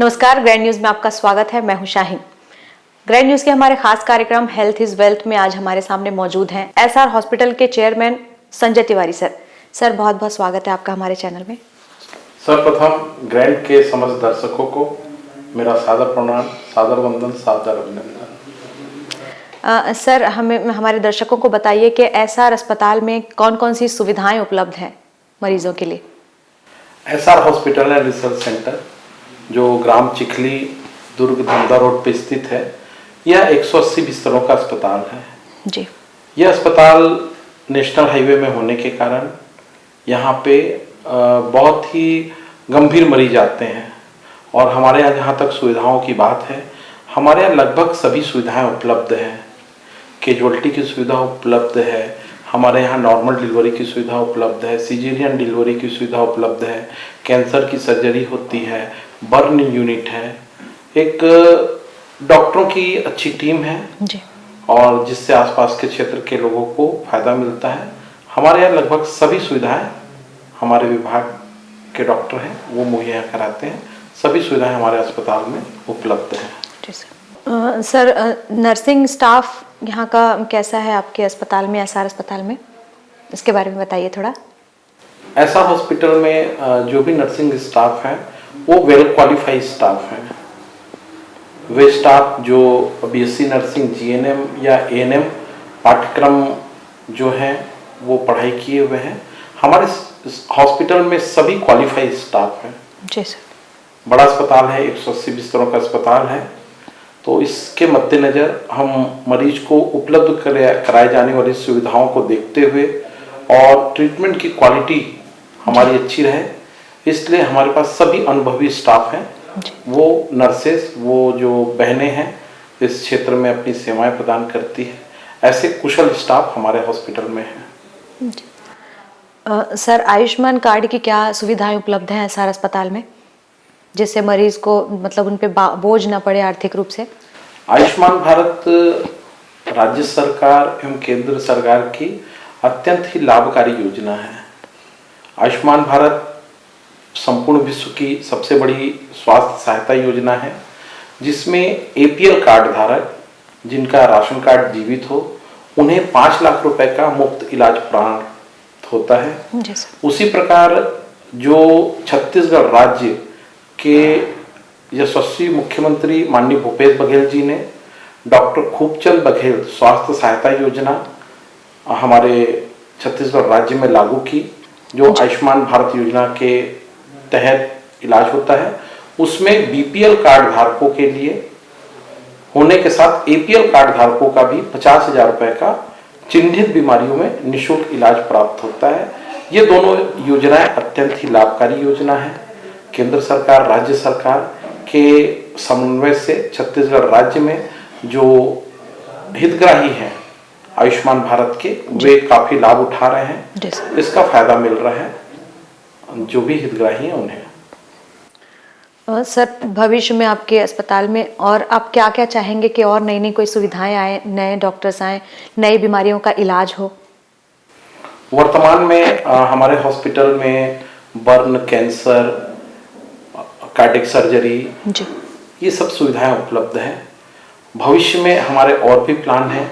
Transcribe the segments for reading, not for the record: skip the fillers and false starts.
नमस्कार, grand news में आपका स्वागत है। मैं हूं शाहीन। ग्रैंड न्यूज के हमारे खास कार्यक्रम हेल्थ इज वेल्थ में आज हमारे सामने मौजूद हैं एसआर हॉस्पिटल के chairman Sanjay Tiwari sir. Sir, बहुत बहुत स्वागत है आपका हमारे चैनल में। सर्वप्रथम ग्रैंड के समस्त दर्शकों को मेरा सादर प्रणाम, सादर वंदन, सादर अभिनंदन। सर, हमें हमारे दर्शकों को बताइए कि एसआर अस्पताल में कौन कौन सी सुविधाएं उपलब्ध हैं मरीजों के लिए। SR hospital and research centre जो ग्राम चिखली, दुर्ग, धमदा रोड पर स्थित है, यह 180 बिस्तरों का अस्पताल है जी। यह अस्पताल नेशनल हाईवे में होने के कारण यहाँ पे बहुत ही गंभीर मरीज आते हैं और हमारे यहाँ जहाँ तक सुविधाओं की बात है, हमारे यहाँ लगभग सभी सुविधाएं उपलब्ध हैं। कैजुअल्टी की सुविधा उपलब्ध है, हमारे यहाँ नॉर्मल डिलीवरी की सुविधा उपलब्ध है, सिजेरियन डिलीवरी की सुविधा उपलब्ध है, कैंसर की सर्जरी होती है, बर्न यूनिट है, एक डॉक्टरों की अच्छी टीम है जी। और जिससे आसपास के क्षेत्र के लोगों को फायदा मिलता है। हमारे यहाँ लगभग सभी सुविधाएं हमारे विभाग के डॉक्टर हैं वो मुहैया कराते हैं। सभी सुविधाएं हमारे अस्पताल में उपलब्ध हैं। जी सर। सर, नर्सिंग स्टाफ यहाँ का कैसा है आपके अस्पताल में, एसआर अस्पताल में? इसके बारे में बताइए थोड़ा। एसआर हॉस्पिटल में जो भी नर्सिंग स्टाफ है वो वेल क्वालिफाइड स्टाफ है। वे स्टाफ जो बीएससी नर्सिंग, जीएनएम या एएनएम पाठ्यक्रम जो है वो पढ़ाई किए हुए हैं। हमारे हॉस्पिटल में सभी क्वालिफाइड स्टाफ हैं। जी सर। बड़ा अस्पताल है, 180 बिस्तरों का अस्पताल है, तो इसके मद्देनज़र हम मरीज को उपलब्ध कराए जाने वाली सुविधाओं को देखते हुए और ट्रीटमेंट की क्वालिटी हमारी अच्छी रहे, इसलिए हमारे पास सभी अनुभवी स्टाफ हैं। वो नर्सेस, वो जो बहनें हैं इस क्षेत्र में अपनी सेवाएं प्रदान करती है, ऐसे कुशल स्टाफ हमारे हॉस्पिटल में हैं। सर, आयुष्मान कार्ड की क्या सुविधाएं उपलब्ध हैं एसआर अस्पताल में, जिससे मरीज को मतलब उन पे बोझ ना पड़े आर्थिक रूप से? आयुष्मान भारत राज्य सरकार एवं केंद्र सरकार की अत्यंत ही लाभकारी योजना है। आयुष्मान भारत संपूर्ण विश्व की सबसे बड़ी स्वास्थ्य सहायता योजना है, जिसमें एपीएल कार्ड धारक जिनका राशन कार्ड जीवित हो उन्हें 5 लाख रुपए का मुफ्त इलाज प्राप्त होता है। उसी प्रकार जो छत्तीसगढ़ राज्य के यशस्वी मुख्यमंत्री माननीय भूपेश बघेल जी ने डॉक्टर खूबचंद बघेल स्वास्थ्य सहायता योजना हमारे छत्तीसगढ़ राज्य में लागू की, जो आयुष्मान भारत योजना के तहत इलाज होता है। उसमें बीपीएल कार्ड धारकों के लिए होने के साथ एपीएल कार्ड धारकों का भी 50,000 रुपए का चिन्हित बीमारियों में निःशुल्क इलाज प्राप्त होता है। ये दोनों योजनाएं अत्यंत ही लाभकारी योजना है। केंद्र सरकार, राज्य सरकार के समन्वय से छत्तीसगढ़ राज्य में जो हितग्राही हैं आयुष्मान भारत के, वे काफी लाभ उठा रहे हैं। इसका फायदा मिल रहा है जो भी हितग्राही हैं उन्हें। सर, भविष्य में आपके अस्पताल में और आप क्या क्या चाहेंगे कि और नई नई कोई सुविधाएं आए, नए डॉक्टर्स आए, नई बीमारियों का इलाज हो? वर्तमान में हमारे हॉस्पिटल में बर्न, कैंसर, कार्डियक सर्जरी जी, ये सब सुविधाएं उपलब्ध हैं। भविष्य में हमारे और भी प्लान हैं,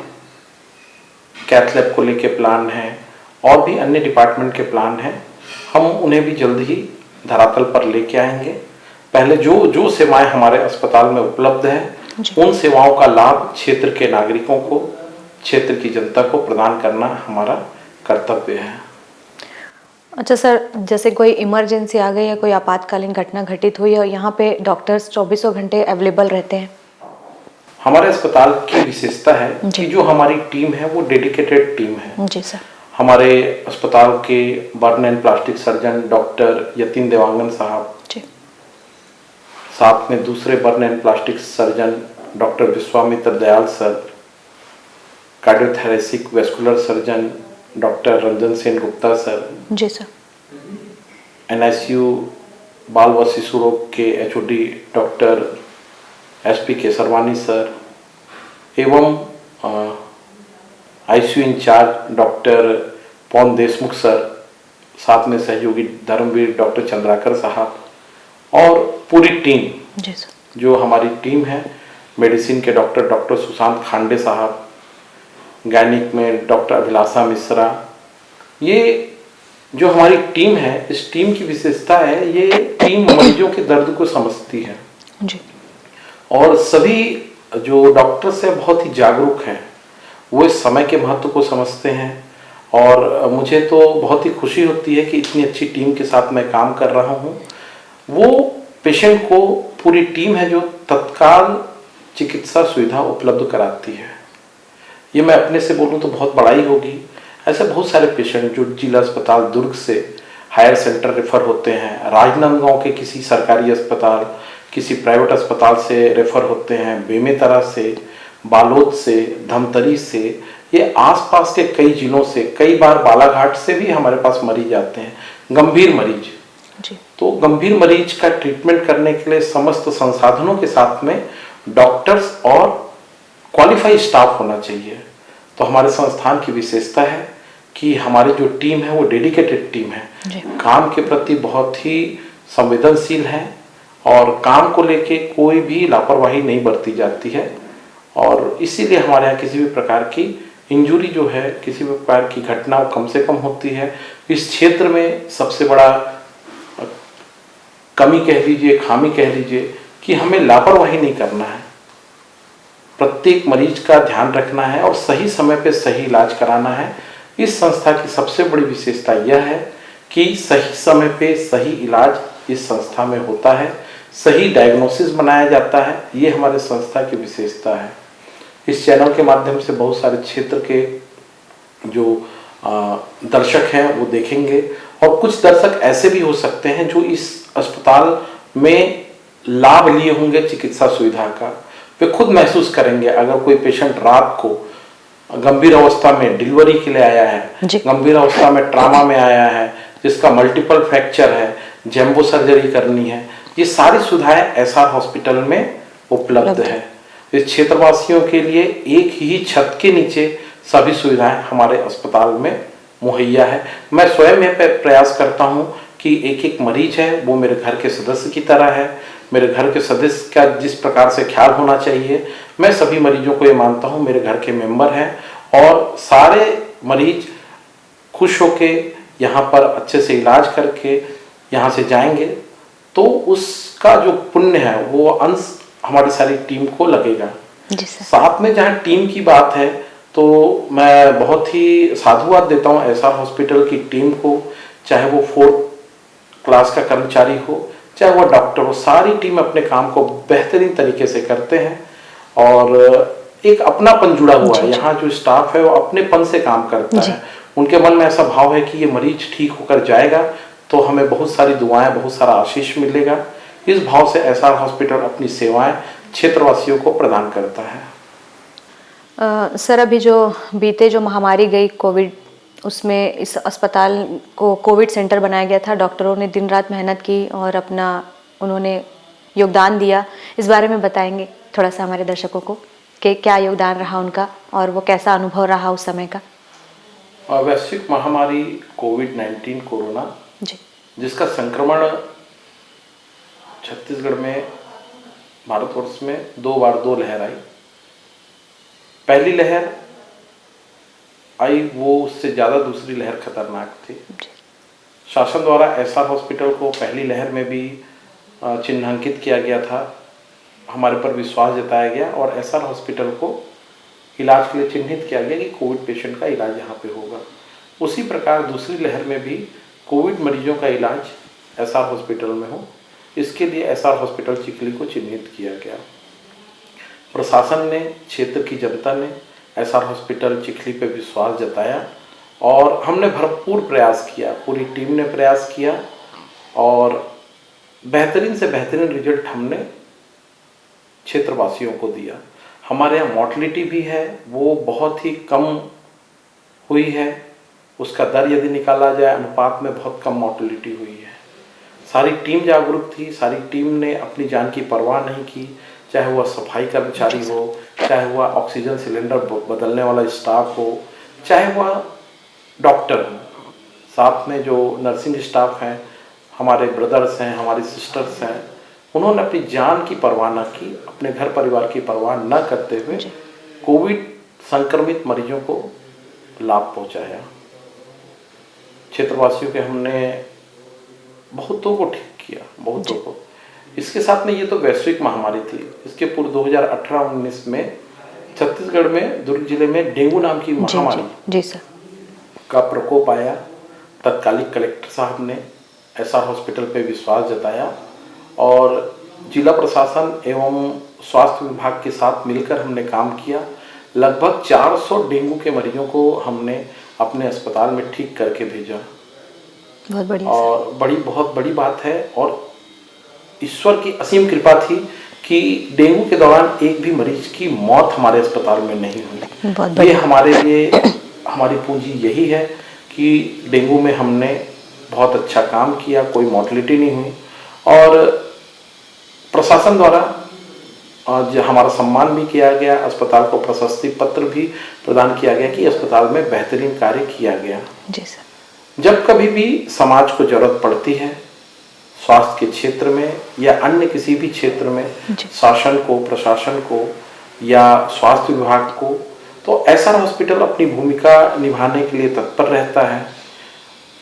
कैथ लैब को लेके प्लान हैं और भी अन्य डिपार्टमेंट के प्लान हैं। हम उन्हें भी जल्द ही धरातल पर लेके आएंगे। पहले जो सेवाएं हमारे अस्पताल में उपलब्ध हैं उन सेवाओं का लाभ क्षेत्र के नागरिकों को, क्षेत्र की जनता को प्रदान करना हमारा कर्तव्य है। अच्छा सर, जैसे कोई इमरजेंसी आ गई या कोई आपातकालीन घटना घटित हुई और यहाँ पे डॉक्टर्स 24 घंटे अवेलेबल रहते हैं? हमारे अस्पताल की विशेषता है कि जो हमारी टीम है वो डेडिकेटेड टीम है। जी सर। हमारे अस्पताल के burn and plastic surgeon doctor Yatin Dewangan साहब, साथ में दूसरे burn and plastic surgeon doctor Vishwamitra Dayal sir, cardiothoracic vascular surgeon doctor Ranjan Sen Gupta sir, जी सर, एनआईसीयू बाल व शिशु रोग के HOD doctor SP Kesarwani sir एवं ICU in-charge doctor Pawan Deshmukh sir, साथ में सहयोगी धर्मवीर डॉक्टर चंद्राकर साहब और पूरी टीम, जी सर। जो हमारी टीम है, मेडिसिन के डॉक्टर सुशांत खांडे साहब, गायनिक में डॉक्टर अभिलाषा मिश्रा, ये जो हमारी टीम है, इस टीम की विशेषता है, ये टीम मरीजों के दर्द को समझती है जी। और सभी जो डॉक्टर्स हैं बहुत ही जागरूक हैं, वो इस समय के महत्व को समझते हैं और मुझे तो बहुत ही खुशी होती है कि इतनी अच्छी टीम के साथ मैं काम कर रहा हूँ। वो पेशेंट को, पूरी टीम है जो तत्काल चिकित्सा सुविधा उपलब्ध कराती है। ये मैं अपने से बोलूँ तो बहुत बड़ाई होगी। ऐसे बहुत सारे पेशेंट जो जिला अस्पताल दुर्ग से हायर सेंटर रेफर होते हैं, राजनांदगांव के किसी सरकारी अस्पताल, किसी प्राइवेट अस्पताल से रेफर होते हैं, बेमेतरा से, बालोद से, धमतरी से, ये आसपास के कई जिलों से, कई बार बालाघाट से भी हमारे पास मरीज आते हैं, गंभीर मरीज जी। तो गंभीर मरीज का ट्रीटमेंट करने के लिए समस्त संसाधनों के साथ में डॉक्टर्स और क्वालिफाइड स्टाफ होना चाहिए। तो हमारे संस्थान की विशेषता है कि हमारी जो टीम है वो डेडिकेटेड टीम है, काम के प्रति बहुत ही संवेदनशील है और काम को लेके कोई भी लापरवाही नहीं बरती जाती है और इसीलिए हमारे यहाँ किसी भी प्रकार की इंजरी जो है, किसी भी प्रकार की घटना कम से कम होती है। इस क्षेत्र में सबसे बड़ा कमी कह लीजिए, खामी कह लीजिए कि हमें लापरवाही नहीं करना है, प्रत्येक मरीज का ध्यान रखना है और सही समय पे सही इलाज कराना है। इस संस्था की सबसे बड़ी विशेषता यह है कि सही समय पे सही इलाज इस संस्था में होता है, सही डायग्नोसिस बनाया जाता है। ये हमारे संस्था की विशेषता है। इस चैनल के माध्यम से बहुत सारे क्षेत्र के जो दर्शक हैं वो देखेंगे और कुछ दर्शक ऐसे भी हो सकते हैं जो इस अस्पताल में लाभ लिए होंगे चिकित्सा सुविधा का। वे खुद महसूस करेंगे, अगर कोई पेशेंट रात को गंभीर अवस्था में डिलीवरी के लिए आया है, गंभीर अवस्था में ट्रामा में आया है, जिसका मल्टीपल फ्रैक्चर है, जैम्बो सर्जरी करनी है, ये सारी सुविधाएं एसआर हॉस्पिटल में उपलब्ध है। इस क्षेत्रवासियों के लिए एक ही छत के नीचे सभी सुविधाएं हमारे अस्पताल में मुहैया है। मैं स्वयं यह प्रयास करता हूं कि एक एक मरीज है वो मेरे घर के सदस्य की तरह है। मेरे घर के सदस्य का जिस प्रकार से ख्याल होना चाहिए, मैं सभी मरीजों को ये मानता हूँ मेरे घर के मेंबर हैं और सारे मरीज खुश होके यहाँ पर अच्छे से इलाज करके यहाँ से जाएंगे तो उसका जो पुण्य है वो अंश हमारी सारी टीम को लगेगा। साथ में जहाँ टीम की बात है तो मैं बहुत ही साधुवाद देता हूँ एसआर हॉस्पिटल की टीम को, चाहे वो 4th क्लास का कर्मचारी हो, चाहे वो डॉक्टर हो, सारी टीम अपने काम को बेहतरीन तरीके से करते हैं और एक अपनापन जुड़ा हुआ है। यहाँ जो स्टाफ है वो अपनेपन से काम करता है। उनके मन में ऐसा भाव है कि ये मरीज ठीक होकर जाएगा तो हमें बहुत सारी दुआएं, बहुत सारा आशीष मिलेगा। इस भाव से एसआर हॉस्पिटल अपनी सेवाएं क्षेत्रवासियों को प्रदान करता है। सर, अभी जो बीते जो महामारी गई कोविड, उसमें इस अस्पताल को कोविड सेंटर बनाया गया था। डॉक्टरों ने दिन रात मेहनत की और अपना उन्होंने योगदान दिया। इस बारे में बताएंगे थोड़ा सा हमारे दर्शकों को कि क्या योगदान रहा उनका और वो कैसा अनुभव रहा उस समय का। वैश्विक महामारी कोविड-19 कोरोना, जिसका संक्रमण छत्तीसगढ़ में, भारतवर्ष में 2 बार 2 लहर आई। पहली लहर आई वो उससे ज़्यादा दूसरी लहर खतरनाक थी। शासन द्वारा एसआर हॉस्पिटल को पहली लहर में भी चिन्हांकित किया गया था, हमारे पर विश्वास जताया गया और एसआर हॉस्पिटल को इलाज के लिए चिन्हित किया गया कि कोविड पेशेंट का इलाज यहाँ पे होगा। उसी प्रकार दूसरी लहर में भी कोविड मरीजों का इलाज एसआर हॉस्पिटल में हो, इसके लिए एसआर हॉस्पिटल चिखली को चिन्हित किया गया। प्रशासन ने, क्षेत्र की जनता ने एसआर हॉस्पिटल चिखली पे विश्वास जताया और हमने भरपूर प्रयास किया, पूरी टीम ने प्रयास किया और बेहतरीन से बेहतरीन रिजल्ट हमने क्षेत्रवासियों को दिया। हमारे यहाँ मोर्टलिटी भी है वो बहुत ही कम हुई है, उसका दर यदि निकाला जाए अनुपात में बहुत कम मोर्टलिटी हुई है। सारी टीम जागरूक थी, सारी टीम ने अपनी जान की परवाह नहीं की, चाहे वह सफाई कर्मचारी हो, चाहे वह ऑक्सीजन सिलेंडर बदलने वाला स्टाफ हो, चाहे वह डॉक्टर हो, साथ में जो नर्सिंग स्टाफ हैं, हमारे ब्रदर्स हैं, हमारी सिस्टर्स हैं, उन्होंने अपनी जान की परवाह न की, अपने घर परिवार की परवाह न करते हुए कोविड संक्रमित मरीजों को लाभ पहुंचाया। क्षेत्रवासियों के हमने बहुतों को ठीक किया, बहुतों को। इसके साथ में ये तो वैश्विक महामारी थी। इसके पूर्व 2018-19 में छत्तीसगढ़ में दुर्ग जिले में डेंगू नाम की महामारी जी सर का प्रकोप आया। तत्कालिक कलेक्टर साहब ने एसआर हॉस्पिटल पे विश्वास जताया और जिला प्रशासन एवं स्वास्थ्य विभाग के साथ मिलकर हमने काम किया। लगभग 400 डेंगू के मरीजों को हमने अपने अस्पताल में ठीक करके भेजा। बहुत बढ़िया और बहुत बड़ी बात है और ईश्वर की असीम कृपा थी कि डेंगू के दौरान एक भी मरीज की मौत हमारे अस्पताल में नहीं हुई। ये हमारे लिए हमारी पूंजी यही है कि डेंगू में हमने बहुत अच्छा काम किया, कोई मॉर्टेलिटी नहीं हुई और प्रशासन द्वारा आज हमारा सम्मान भी किया गया। अस्पताल को प्रशस्ति पत्र भी प्रदान किया गया कि अस्पताल में बेहतरीन कार्य किया गया। जी सर। जब कभी भी समाज को जरूरत पड़ती है स्वास्थ्य के क्षेत्र में या अन्य किसी भी क्षेत्र में, शासन को, प्रशासन को या स्वास्थ्य विभाग को, तो एसआर हॉस्पिटल अपनी भूमिका निभाने के लिए तत्पर रहता है।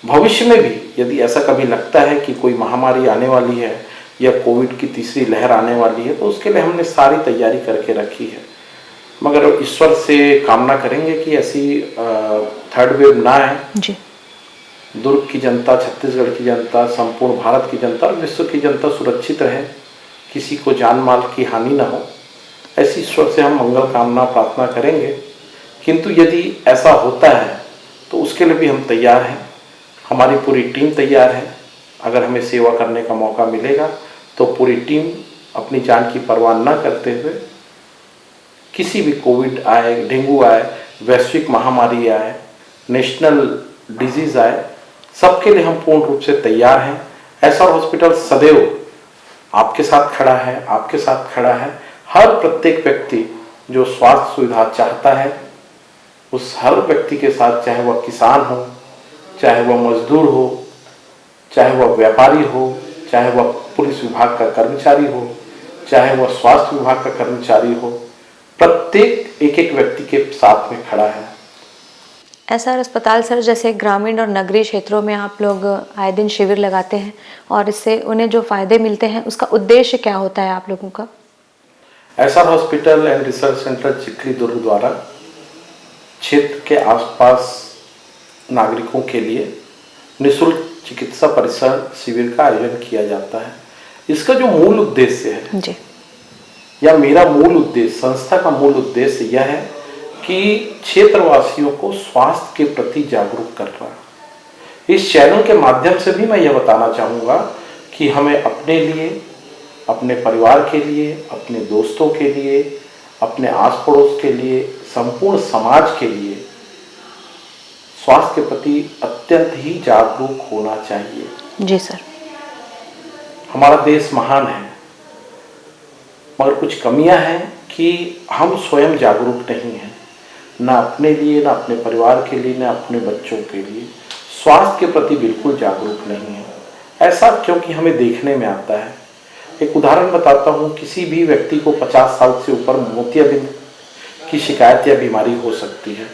भविष्य में भी यदि ऐसा कभी लगता है कि कोई महामारी आने वाली है या कोविड की तीसरी लहर आने वाली है, तो उसके लिए हमने सारी तैयारी करके रखी है। मगर ईश्वर से कामना करेंगे कि ऐसी थर्ड वेव ना आए। दुर्ग की जनता, छत्तीसगढ़ की जनता, संपूर्ण भारत की जनता और विश्व की जनता सुरक्षित रहे, किसी को जान माल की हानि ना हो, ऐसी ईश्वर से हम मंगल कामना प्रार्थना करेंगे। किंतु यदि ऐसा होता है तो उसके लिए भी हम तैयार हैं, हमारी पूरी टीम तैयार है। अगर हमें सेवा करने का मौका मिलेगा तो पूरी टीम अपनी जान की परवाह न करते हुए किसी भी कोविड आए, डेंगू आए, वैश्विक महामारी आए, नेशनल डिजीज आए, सबके लिए हम पूर्ण रूप से तैयार हैं। एसआर हॉस्पिटल सदैव आपके साथ खड़ा है, आपके साथ खड़ा है। हर प्रत्येक व्यक्ति जो स्वास्थ्य सुविधा चाहता है, उस हर व्यक्ति के साथ, चाहे वह किसान हो, चाहे वह मजदूर हो, चाहे वह व्यापारी हो, चाहे वह पुलिस विभाग का कर्मचारी हो, चाहे वह स्वास्थ्य विभाग का कर्मचारी हो, प्रत्येक एक एक व्यक्ति के साथ में खड़ा है। एसआर अस्पताल सर, जैसे ग्रामीण और नगरीय क्षेत्रों में आप लोग आए दिन शिविर लगाते हैं और इससे उन्हें जो फायदे मिलते हैं, उसका उद्देश्य क्या होता है आप लोगों का? SR hospital and research centre Chikhli Durg द्वारा क्षेत्र के आसपास नागरिकों के लिए निःशुल्क चिकित्सा परिसर शिविर का आयोजन किया जाता है। इसका जो मूल उद्देश्य है जी, या मेरा मूल उद्देश्य, संस्था का मूल उद्देश्य यह है कि क्षेत्रवासियों को स्वास्थ्य के प्रति जागरूक करना। इस चैनल के माध्यम से भी मैं यह बताना चाहूँगा कि हमें अपने लिए, अपने परिवार के लिए, अपने दोस्तों के लिए, अपने आस पड़ोस के लिए, संपूर्ण समाज के लिए स्वास्थ्य के प्रति अत्यंत ही जागरूक होना चाहिए। जी सर। हमारा देश महान है, मगर कुछ कमियां हैं कि हम स्वयं जागरूक नहीं हैं, ना अपने लिए, ना अपने परिवार के लिए, ना अपने बच्चों के लिए स्वास्थ्य के प्रति बिल्कुल जागरूक नहीं है। ऐसा क्योंकि हमें देखने में आता है। एक उदाहरण बताता हूँ। किसी भी व्यक्ति को 50 साल से ऊपर मोतियाबिंद की शिकायत या बीमारी हो सकती है।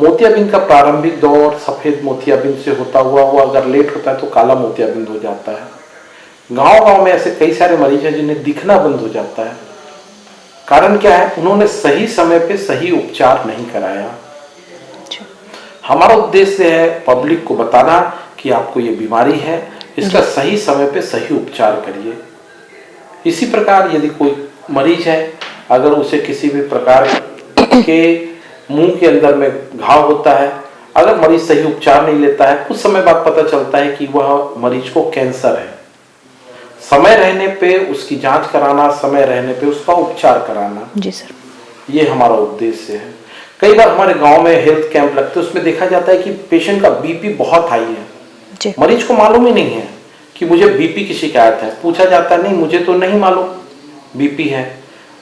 मोतियाबिंद का प्रारंभिक दौर सफ़ेद मोतियाबिंद से होता हुआ अगर लेट होता है तो काला मोतियाबिंद हो जाता है। गांव-गांव में ऐसे कई सारे मरीज हैं जिन्हें दिखना बंद हो जाता है। कारण क्या है? उन्होंने सही समय पे सही उपचार नहीं कराया। हमारा उद्देश्य है पब्लिक को बताना कि आपको ये बीमारी है, इसका सही समय पे सही उपचार करिए। इसी प्रकार यदि कोई मरीज है, अगर उसे किसी भी प्रकार के मुंह के अंदर में घाव होता है, अगर मरीज सही उपचार नहीं लेता है, कुछ समय बाद पता चलता है कि वह मरीज को कैंसर है। समय रहने पे उसकी जांच कराना, समय रहने पे उसका उपचार कराना। जी सर। ये हमारा उद्देश्य है। कई बार हमारे गांव में हेल्थ कैंप लगते हैं, उसमें देखा जाता है कि पेशेंट का बीपी बहुत हाई है। मरीज को मालूम ही नहीं है कि मुझे बीपी की शिकायत है। पूछा जाता है, नहीं मुझे तो नहीं मालूम बीपी है।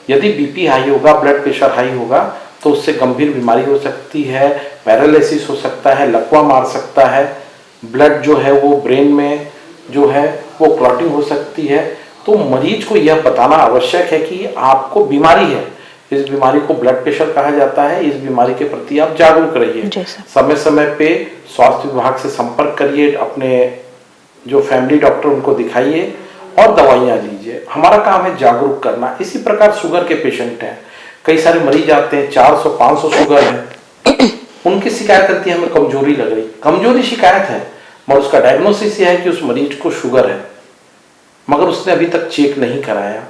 यदि बीपी हाई होगा, ब्लड प्रेशर हाई होगा, तो उससे गंभीर बीमारी हो सकती है, पैरालिसिस हो सकता है, लकवा मार सकता है, ब्लड जो है वो ब्रेन में जो है वो क्लॉटिंग हो सकती है। तो मरीज को यह बताना आवश्यक है कि आपको बीमारी है, इस बीमारी को ब्लड प्रेशर कहा जाता है, इस बीमारी के प्रति आप जागरूक रहिए, समय समय पे स्वास्थ्य विभाग से संपर्क करिए, अपने जो फैमिली डॉक्टर उनको दिखाइए और दवाइयाँ लीजिए। हमारा काम है जागरूक करना। इसी प्रकार शुगर के पेशेंट हैं, कई सारे मरीज आते हैं 400-500 शुगर है, उनकी शिकायत करती है हमें कमजोरी लग रही, कमजोरी शिकायत है मगर उसका डायग्नोसिस यह है कि उस मरीज को शुगर है मगर उसने अभी तक चेक नहीं कराया।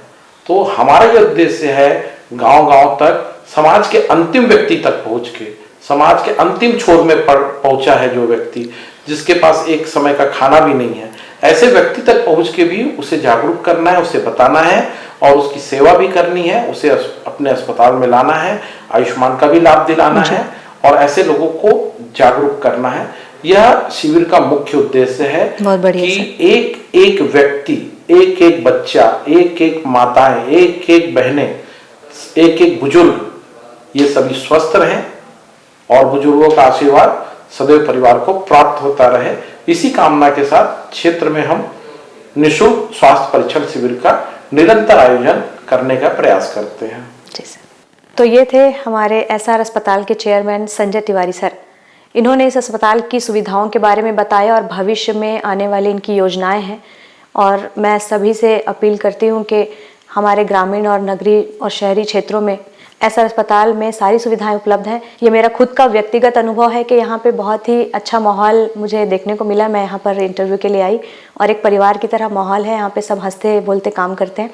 तो हमारा यह उद्देश्य है गांव-गांव तक, समाज के अंतिम व्यक्ति तक पहुंच के, समाज के अंतिम छोर में पहुंचा है जो व्यक्ति जिसके पास एक समय का खाना भी नहीं है, ऐसे व्यक्ति तक पहुंच के भी उसे जागरूक करना है, उसे बताना है और उसकी सेवा भी करनी है, उसे अपने अस्पताल में लाना है, आयुष्मान का भी लाभ दिलाना है और ऐसे लोगों को जागरूक करना है। यह शिविर का मुख्य उद्देश्य है कि एक एक व्यक्ति, एक एक बच्चा, एक एक माताएं, एक एक बहनें, एक एक बुजुर्ग, ये सभी स्वस्थ रहें और बुजुर्गों का आशीर्वाद सदैव परिवार को प्राप्त होता रहे। इसी कामना के साथ क्षेत्र में हम निःशुल्क स्वास्थ्य परीक्षण शिविर का निरंतर आयोजन करने का प्रयास करते हैं। जी सर। तो ये थे हमारे एसआर अस्पताल के चेयरमैन संजय तिवारी सर। इन्होंने इस अस्पताल की सुविधाओं के बारे में बताया और भविष्य में आने वाली इनकी योजनाएं हैं। और मैं सभी से अपील करती हूँ कि हमारे ग्रामीण और नगरीय और शहरी क्षेत्रों में एसआर अस्पताल में सारी सुविधाएं उपलब्ध हैं। ये मेरा खुद का व्यक्तिगत अनुभव है कि यहाँ पे बहुत ही अच्छा माहौल मुझे देखने को मिला। मैं यहाँ पर इंटरव्यू के लिए आई और एक परिवार की तरह माहौल है, यहाँ पे सब हंसते बोलते काम करते हैं।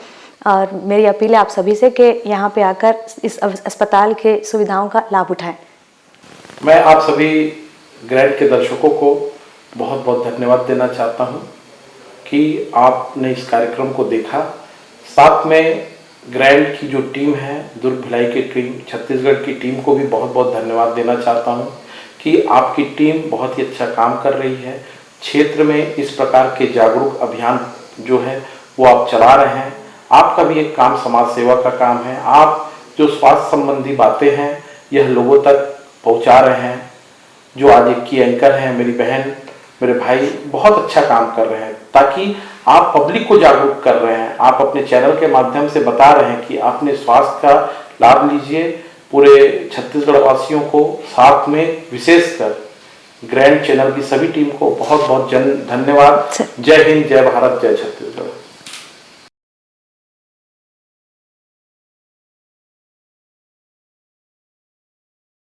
और मेरी अपील है आप सभी से कि यहाँ पे आकर इस अस्पताल के सुविधाओं का लाभ उठाएं। मैं आप सभी ग्रैंड के दर्शकों को बहुत बहुत धन्यवाद देना चाहता हूँ कि आपने इस कार्यक्रम को देखा। साथ में ग्रैंड की जो टीम है, दुर्ग भिलाई की टीम, छत्तीसगढ़ की टीम को भी बहुत बहुत धन्यवाद देना चाहता हूँ कि आपकी टीम बहुत ही अच्छा काम कर रही है। क्षेत्र में इस प्रकार के जागरूक अभियान जो है वो आप चला रहे हैं। आपका भी एक काम समाज सेवा का काम है। आप जो स्वास्थ्य संबंधी बातें हैं यह लोगों तक पहुंचा रहे हैं। जो आज एक की एंकर हैं, मेरी बहन, मेरे भाई बहुत अच्छा काम कर रहे हैं ताकि आप पब्लिक को जागरूक कर रहे हैं। आप अपने चैनल के माध्यम से बता रहे हैं कि आपने स्वास्थ्य का लाभ लीजिए। पूरे छत्तीसगढ़ वासियों को, साथ में विशेषकर ग्रैंड चैनल की सभी टीम को बहुत बहुत धन्यवाद। जय हिंद, जय भारत, जय छत्तीसगढ़।